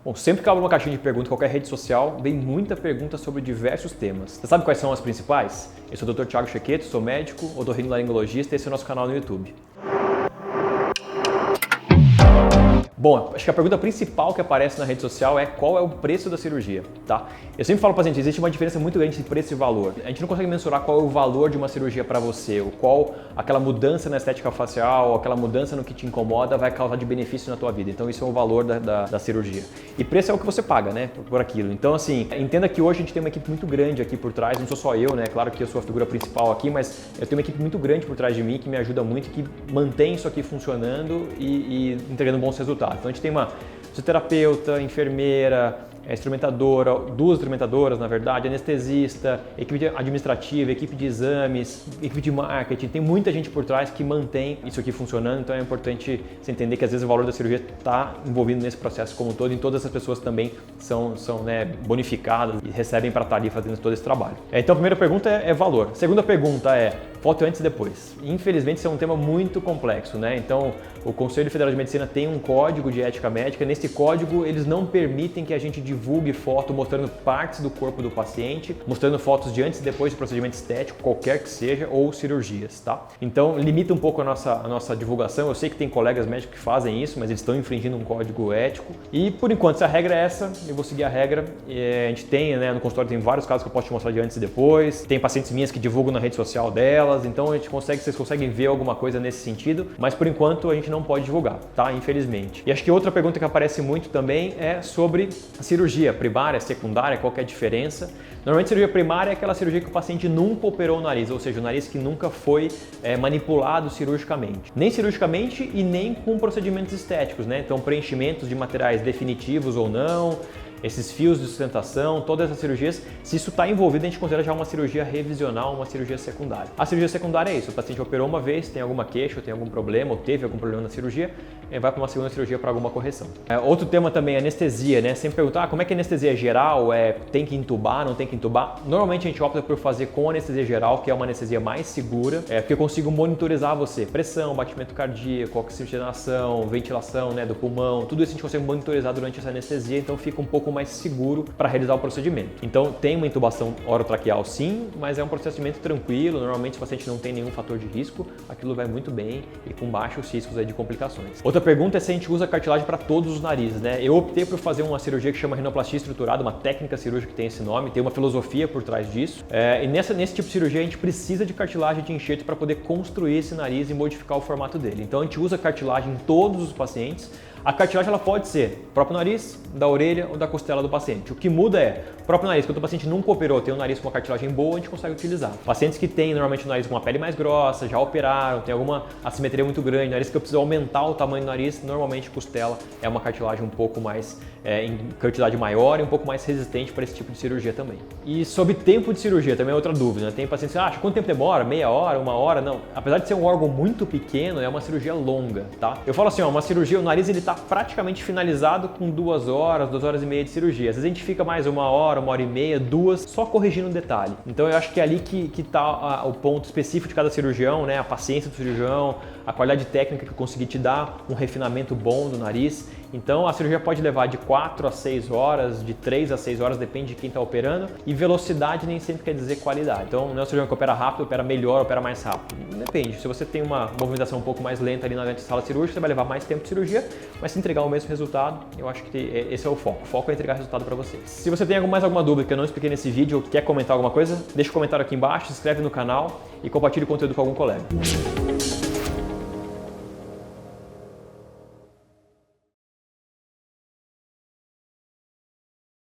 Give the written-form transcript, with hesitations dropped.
Bom, sempre que eu abro uma caixinha de perguntas em qualquer rede social, vem muita pergunta sobre diversos temas. Você sabe quais são as principais? Eu sou o Dr. Thiago Chequeto, sou médico, otorrinolaringologista e esse é o nosso canal no YouTube. Bom, acho que a pergunta principal que aparece na rede social é qual é o preço da cirurgia, tá? Eu sempre falo para a gente, existe uma diferença muito grande entre preço e valor. A gente não consegue mensurar qual é o valor de uma cirurgia para você, ou qual aquela mudança na estética facial, ou aquela mudança no que te incomoda vai causar de benefício na tua vida. Então isso é o valor da cirurgia. E preço é o que você paga, né, por aquilo. Então assim, entenda que hoje a gente tem uma equipe muito grande aqui por trás, não sou só eu, né, claro que eu sou a figura principal aqui, mas eu tenho uma equipe muito grande por trás de mim que me ajuda muito, que mantém isso aqui funcionando e entregando bons resultados. Então a gente tem uma fisioterapeuta, enfermeira, instrumentadora, duas instrumentadoras, na verdade, anestesista, equipe administrativa, equipe de exames, equipe de marketing. Tem muita gente por trás que mantém isso aqui funcionando, então é importante você entender que às vezes o valor da cirurgia está envolvido nesse processo como um todo, e todas essas pessoas também são bonificadas e recebem para estar ali fazendo todo esse trabalho. Então a primeira pergunta é valor. A segunda pergunta é foto antes e depois. Infelizmente, isso é um tema muito complexo, né? Então, o Conselho Federal de Medicina tem um código de ética médica. Nesse código, eles não permitem que a gente divulgue foto mostrando partes do corpo do paciente, mostrando fotos de antes e depois de procedimento estético, qualquer que seja, ou cirurgias, tá? Então, limita um pouco a nossa divulgação. Eu sei que tem colegas médicos que fazem isso, mas eles estão infringindo um código ético. E, por enquanto, se a regra é essa, eu vou seguir a regra. A gente tem, né, no consultório tem vários casos que eu posso te mostrar de antes e depois. Tem pacientes minhas que divulgam na rede social dela. Então vocês conseguem ver alguma coisa nesse sentido, mas por enquanto a gente não pode divulgar, tá? Infelizmente. E acho que outra pergunta que aparece muito também é sobre a cirurgia primária, secundária, qual que é a diferença? Normalmente cirurgia primária é aquela cirurgia que o paciente nunca operou o nariz, ou seja, o nariz que nunca foi manipulado cirurgicamente. Nem cirurgicamente e nem com procedimentos estéticos, né? Então preenchimentos de materiais definitivos ou não, esses fios de sustentação, todas essas cirurgias, se isso está envolvido, a gente considera já uma cirurgia revisional, uma cirurgia secundária. A cirurgia secundária é isso, o paciente operou uma vez, tem alguma queixa, tem algum problema, ou teve algum problema na cirurgia, vai para uma segunda cirurgia para alguma correção. Outro tema também é anestesia, né? Sempre perguntar, como é que a anestesia geral, tem que intubar, não tem que intubar? Normalmente a gente opta por fazer com anestesia geral, que é uma anestesia mais segura, porque eu consigo monitorizar você, pressão, batimento cardíaco, oxigenação, ventilação, né, do pulmão, tudo isso a gente consegue monitorizar durante essa anestesia, então fica um pouco mais seguro para realizar o procedimento. Então tem uma intubação orotraqueal sim, mas é um procedimento tranquilo, normalmente se o paciente não tem nenhum fator de risco, aquilo vai muito bem e com baixos riscos de complicações. Outra pergunta é se a gente usa cartilagem para todos os narizes, né? Eu optei por fazer uma cirurgia que chama rinoplastia estruturada, uma técnica cirúrgica que tem esse nome, tem uma filosofia por trás disso, e nesse tipo de cirurgia a gente precisa de cartilagem de enxerto para poder construir esse nariz e modificar o formato dele. Então a gente usa cartilagem em todos os pacientes. A cartilagem ela pode ser do próprio nariz, da orelha ou da costela do paciente. O que muda é o próprio nariz. Quando o paciente nunca operou, tem um nariz com uma cartilagem boa, a gente consegue utilizar. Pacientes que têm normalmente o nariz com uma pele mais grossa, já operaram, tem alguma assimetria muito grande, nariz que eu preciso aumentar o tamanho do nariz, normalmente costela é uma cartilagem um pouco mais, em quantidade maior e um pouco mais resistente para esse tipo de cirurgia também. E sobre tempo de cirurgia, também é outra dúvida, né? Tem pacientes que acham quanto tempo demora? Meia hora, uma hora? Não. Apesar de ser um órgão muito pequeno, é uma cirurgia longa, tá? Eu falo assim, uma cirurgia, o nariz ele tá praticamente finalizado com 2 horas, 2 horas e meia de cirurgia. Às vezes a gente fica mais 1 hora, 1 hora e meia, 2, só corrigindo um detalhe. Então eu acho que é ali que tá o ponto específico de cada cirurgião, né? A paciência do cirurgião, a qualidade técnica que eu consegui te dar, um refinamento bom do nariz. Então a cirurgia pode levar de 4 a 6 horas, de 3 a 6 horas, depende de quem está operando, e velocidade nem sempre quer dizer qualidade. Então não é o cirurgião que opera rápido, opera melhor, opera mais rápido. Depende, se você tem uma movimentação um pouco mais lenta ali na sala cirúrgica, você vai levar mais tempo de cirurgia, mas se entregar o mesmo resultado, eu acho que esse é o foco. O foco é entregar resultado para você. Se você tem mais alguma dúvida que eu não expliquei nesse vídeo ou quer comentar alguma coisa, deixa um comentário aqui embaixo, se inscreve no canal e compartilhe o conteúdo com algum colega.